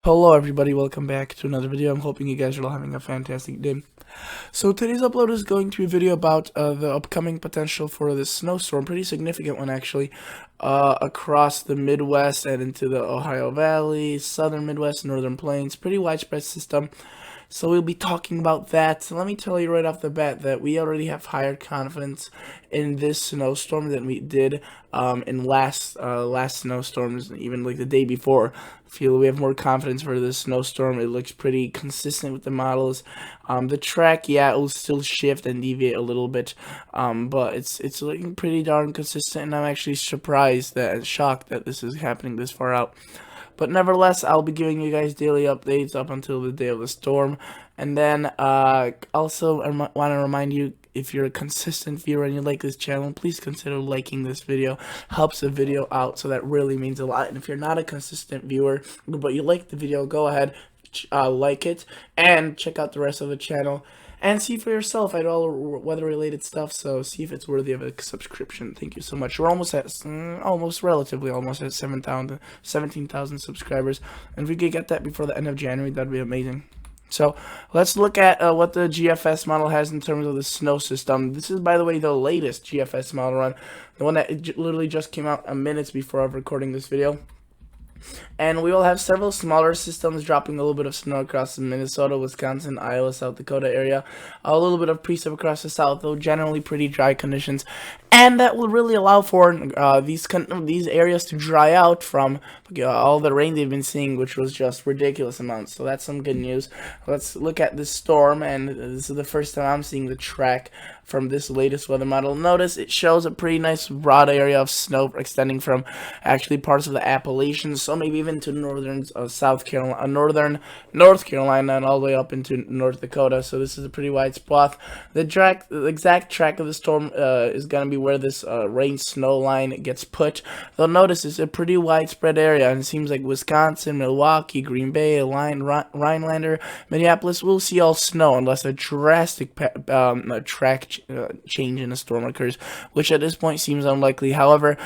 Hello everybody, welcome back to another video. I'm hoping you guys are all having a fantastic day. So today's upload is going to be a video about the upcoming potential for this snowstorm, pretty significant one actually, across the Midwest and into the Ohio Valley, Southern Midwest, Northern Plains, pretty widespread system. So we'll be talking about that. So let me tell you right off the bat that we already have higher confidence in this snowstorm than we did in last snowstorms, even like the day before. I feel we have more confidence for this snowstorm. It looks pretty consistent with the models. The track, yeah, it will still shift and deviate a little bit, but it's looking pretty darn consistent, and I'm actually surprised and shocked that this is happening this far out. But nevertheless, I'll be giving you guys daily updates up until the day of the storm. And then also, I want to remind you, if you're a consistent viewer and you like this channel, please consider liking this video. Helps the video out, so that really means a lot. And if you're not a consistent viewer, but you like the video, go ahead, like it, and check out the rest of the channel. And see for yourself. I do all weather-related stuff, so see if it's worthy of a subscription. Thank you so much. We're almost at, relatively almost at 17,000 subscribers. And if we could get that before the end of January, that'd be amazing. So let's look at what the GFS model has in terms of the snow system. This is, by the way, the latest GFS model run, the one that literally just came out minutes before I'm recording this video. And we will have several smaller systems dropping a little bit of snow across Minnesota, Wisconsin, Iowa, South Dakota area. A little bit of precip across the south, though generally pretty dry conditions. And that will really allow for these areas to dry out from all the rain they've been seeing, which was just ridiculous amounts. So that's some good news. Let's look at this storm, and this is the first time I'm seeing the track from this latest weather model. Notice it shows a pretty nice broad area of snow extending from actually parts of the Appalachians, so maybe even to northern South Carolina, northern North Carolina, and all the way up into North Dakota. So this is a pretty wide swath. The exact track of the storm is going to be where this rain snow line gets put. Though notice it's a pretty widespread area, and it seems like Wisconsin, Milwaukee, Green Bay, Rhinelander, Minneapolis will see all snow unless a drastic track change in a storm occurs, which at this point seems unlikely. However,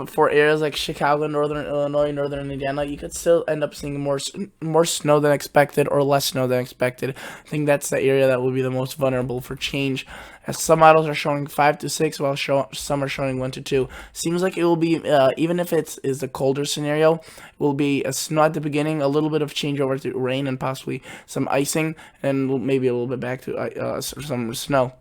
for areas like Chicago, northern Illinois, northern Indiana, you could still end up seeing more snow than expected or less snow than expected. I think that's the area that will be the most vulnerable for change, as some models are showing 5 to 6, while some are showing 1 to 2. Seems like it will be, even if it is the colder scenario, it will be a snow at the beginning, a little bit of changeover to rain and possibly some icing, and maybe a little bit back to some snow.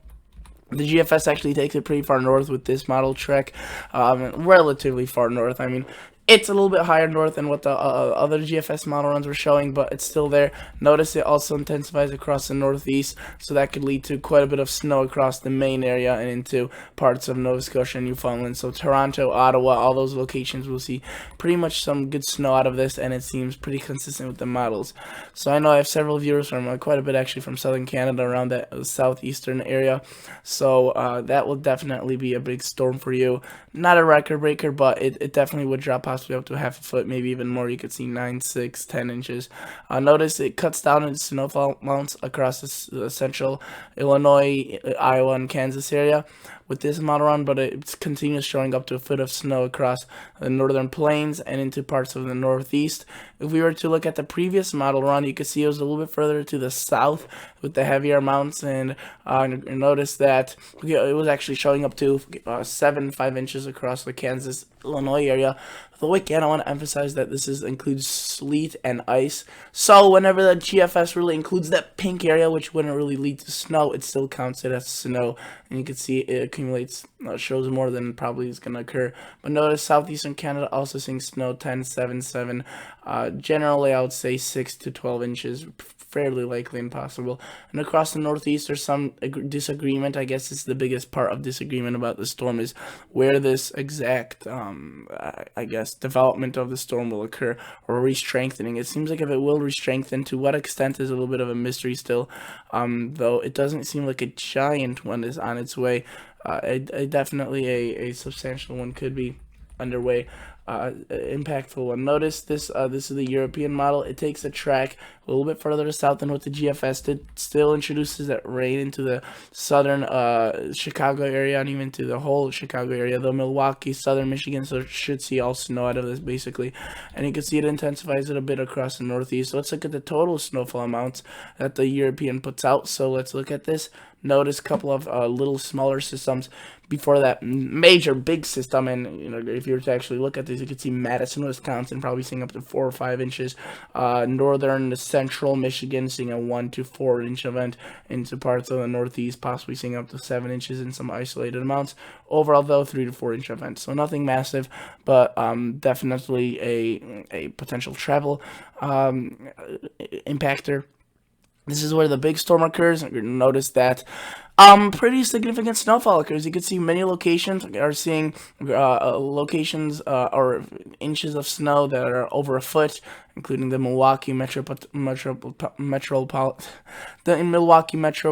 The GFS actually takes it pretty far north with this model track, relatively far north. I mean, it's a little bit higher north than what the other GFS model runs were showing, but it's still there. Notice it also intensifies across the northeast, so that could lead to quite a bit of snow across the Maine area and into parts of Nova Scotia and Newfoundland. So Toronto, Ottawa, all those locations will see pretty much some good snow out of this, and it seems pretty consistent with the models. So I know I have several viewers from quite a bit actually from southern Canada, around that southeastern area. So that will definitely be a big storm for you. Not a record breaker, but it definitely would drop possibly up to half a foot, maybe even more. You could see 9, 6, 10 inches. Notice it cuts down in snowfall amounts across the central Illinois, Iowa, and Kansas area with this model run, but it continues showing up to a foot of snow across the northern plains and into parts of the northeast. If we were to look at the previous model run, you could see it was a little bit further to the south with the heavier amounts, and notice that it was actually showing up to 5 inches across the Kansas, Illinois area. Though again, I want to emphasize that this includes sleet and ice. So whenever the GFS really includes that pink area, which wouldn't really lead to snow, it still counts it as snow. And you can see it accumulates, shows more than probably is going to occur. But notice southeastern Canada also seeing snow 10, 7, 7. Generally, I would say 6 to 12 inches. Fairly likely and possible. And across the northeast, there's some disagreement. I guess it's the biggest part of disagreement about the storm is where this exact, I guess, development of the storm will occur, or re-strengthening. It seems like if it will re-strengthen, to what extent is a little bit of a mystery still, though it doesn't seem like a giant one is on its way. Definitely a substantial one could be underway. Impactful one. Notice this. This is the European model. It takes a track a little bit further south than what the GFS did. Still introduces that rain into the southern Chicago area and even to the whole Chicago area, though Milwaukee, southern Michigan, so should see all snow out of this basically. And you can see it intensifies it a bit across the Northeast. So let's look at the total snowfall amounts that the European puts out. So let's look at this. Notice a couple of little smaller systems before that major big system. And you know, if you were to actually look at this, you could see Madison, Wisconsin probably seeing up to 4 or 5 inches. Northern central Michigan seeing a 1 to 4 inch event into parts of the Northeast, possibly seeing up to 7 inches in some isolated amounts. Overall, though, 3 to 4 inch events. So nothing massive, but definitely a potential travel impactor. This is where the big storm occurs. Notice that pretty significant snowfall occurs. You can see many locations are seeing locations or inches of snow that are over a foot, including the Milwaukee metro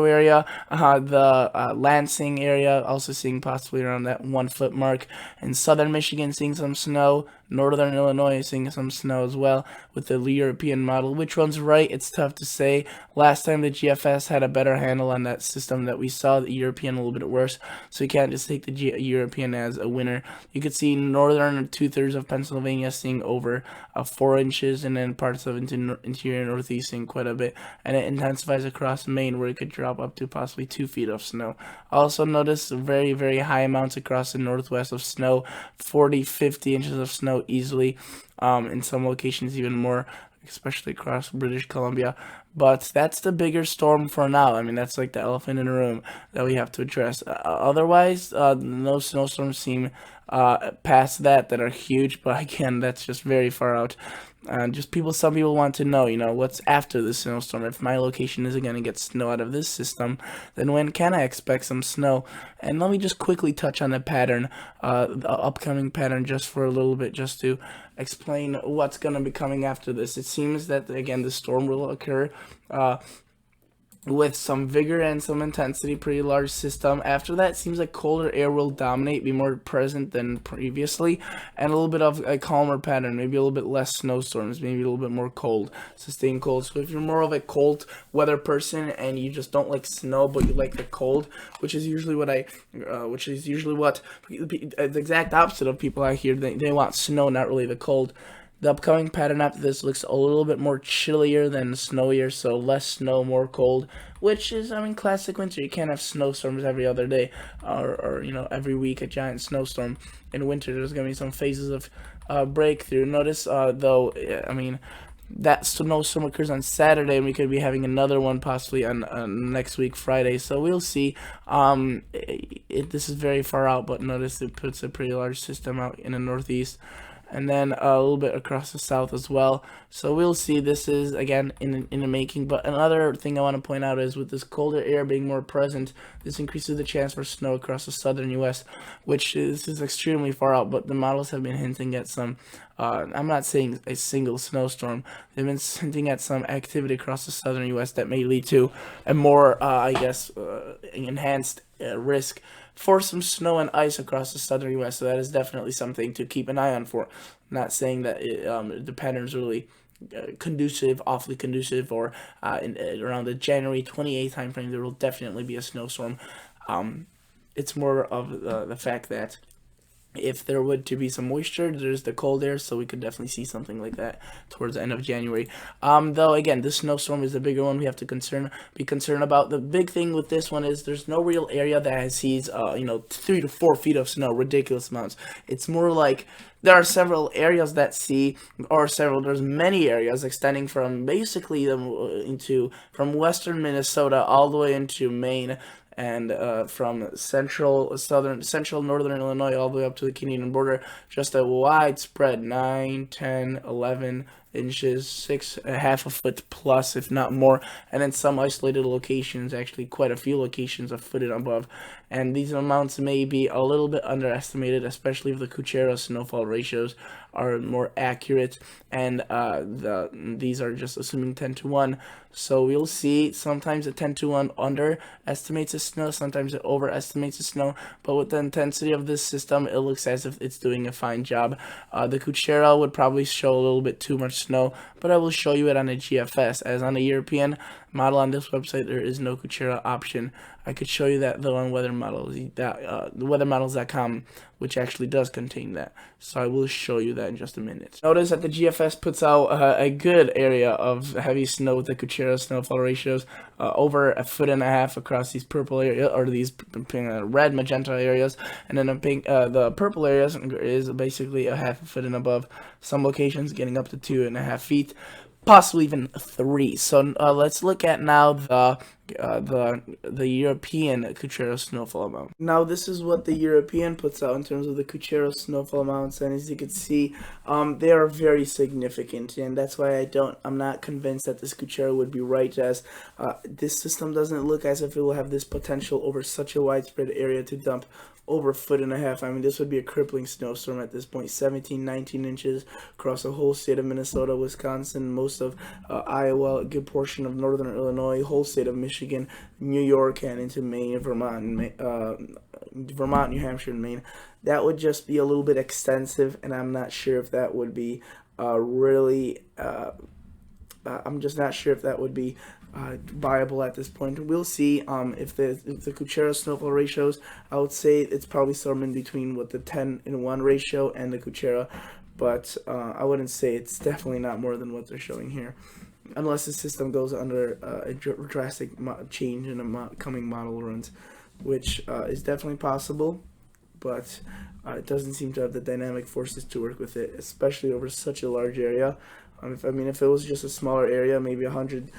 area, the Lansing area, also seeing possibly around that 1 foot mark. In southern Michigan, seeing some snow. Northern Illinois seeing some snow as well with the European model. Which one's right? It's tough to say. Last time the GFS had a better handle on that system that we saw, the European a little bit worse, so you can't just take the European as a winner. You could see northern 2/3 of Pennsylvania seeing over 4 inches, and then parts of interior Northeast seeing quite a bit, and it intensifies across Maine where it could drop up to possibly 2 feet of snow. Also notice very, very high amounts across the Northwest of snow, 40, 50 inches of snow easily, in some locations even more, especially across British Columbia. But that's the bigger storm for now. I mean, that's like the elephant in the room that we have to address. Otherwise, no snowstorms seem past that are huge, but again, that's just very far out. Just some people want to know, what's after the snowstorm. If my location isn't going to get snow out of this system, then when can I expect some snow? And let me just quickly touch on the pattern, the upcoming pattern, just for a little bit, just to explain what's going to be coming after this. It seems that, again, the storm will occur with some vigor and some intensity, pretty large system. After that, it seems like colder air will dominate, be more present than previously, and a little bit of a calmer pattern, maybe a little bit less snowstorms, maybe a little bit more cold, sustained cold. So if you're more of a cold weather person and you just don't like snow but you like the cold, which is usually what the exact opposite of people I hear, they want snow, not really the cold. The upcoming pattern after this looks a little bit more chillier than snowier, so less snow, more cold, which is, I mean, classic winter. You can't have snowstorms every other day, or every week a giant snowstorm. In winter, there's going to be some phases of breakthrough. Notice, though, I mean, that snowstorm occurs on Saturday, and we could be having another one possibly on next week, Friday. So we'll see. This is very far out, but notice it puts a pretty large system out in the Northeast, and then a little bit across the south as well. So we'll see. This is, again, in the making. But another thing I want to point out is with this colder air being more present, this increases the chance for snow across the southern U.S., which is extremely far out, but the models have been hinting at some, I'm not saying a single snowstorm, they've been hinting at some activity across the southern U.S. that may lead to a more, enhanced risk for some snow and ice across the southern U.S. So that is definitely something to keep an eye on for. I'm not saying that the pattern's really awfully conducive, or around the January 28th time frame, there will definitely be a snowstorm. It's more of the fact that if there would to be some moisture, there's the cold air, so we could definitely see something like that towards the end of January. Though, again, this snowstorm is the bigger one we have to be concerned about. The big thing with this one is there's no real area that sees 3 to 4 feet of snow, ridiculous amounts. It's more like there are several areas that see, there's many areas extending from basically from western Minnesota all the way into Maine, and from central northern Illinois all the way up to the Canadian border, just a widespread 9, 10, 11 inches, 6.5 a foot plus, if not more, and then some isolated locations, actually quite a few locations, a foot and above. And these amounts may be a little bit underestimated, especially if the Kuchera snowfall ratios are more accurate, and these are just assuming 10-to-1. So we'll see sometimes a 10-to-1 underestimates the snow, sometimes it overestimates the snow, but with the intensity of this system, it looks as if it's doing a fine job. The Kuchera would probably show a little bit too much snow, but I will show you it on a GFS. As on a European model on this website, there is no Kuchera option. I could show you that though on weathermodels.com, which actually does contain that. So I will show you that in just a minute. Notice that the GFS puts out a good area of heavy snow with the Kuchera snowfall ratios, over 1.5 feet across these purple areas, or these red magenta areas, and then the purple areas is basically 0.5 feet and above. Some locations getting up to 2.5 feet. Possibly even 3. So let's look at now the European Kuchera snowfall amount. Now this is what the European puts out in terms of the Kuchera snowfall amounts, and as you can see, they are very significant, and that's why I'm not convinced that this Kuchera would be right, as this system doesn't look as if it will have this potential over such a widespread area to dump over 1.5 feet. I mean, this would be a crippling snowstorm at this point. 19 inches across the whole state of Minnesota, Wisconsin, most of Iowa, a good portion of northern Illinois, whole state of Michigan, New York, and into Maine, Vermont, New Hampshire, and Maine. That would just be a little bit extensive, and I'm not sure if that would be I'm just not sure if that would be viable at this point. We'll see if the Kuchera snowfall ratios. I would say it's probably somewhere in between with the 10-to-1 ratio and the Kuchera, but I wouldn't say it's definitely not more than what they're showing here, unless the system goes under a drastic change in the coming model runs, which is definitely possible, but it doesn't seem to have the dynamic forces to work with it, especially over such a large area. If it was just a smaller area, maybe 100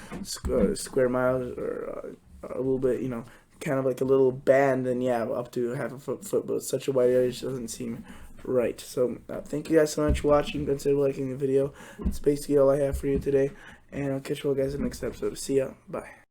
square miles, or a little bit, kind of like a little band, then yeah, up to 0.5 foot, but such a wide area just doesn't seem right. So thank you guys so much for watching. Consider liking the video. That's basically all I have for you today, and I'll catch you all guys in the next episode. See ya. Bye.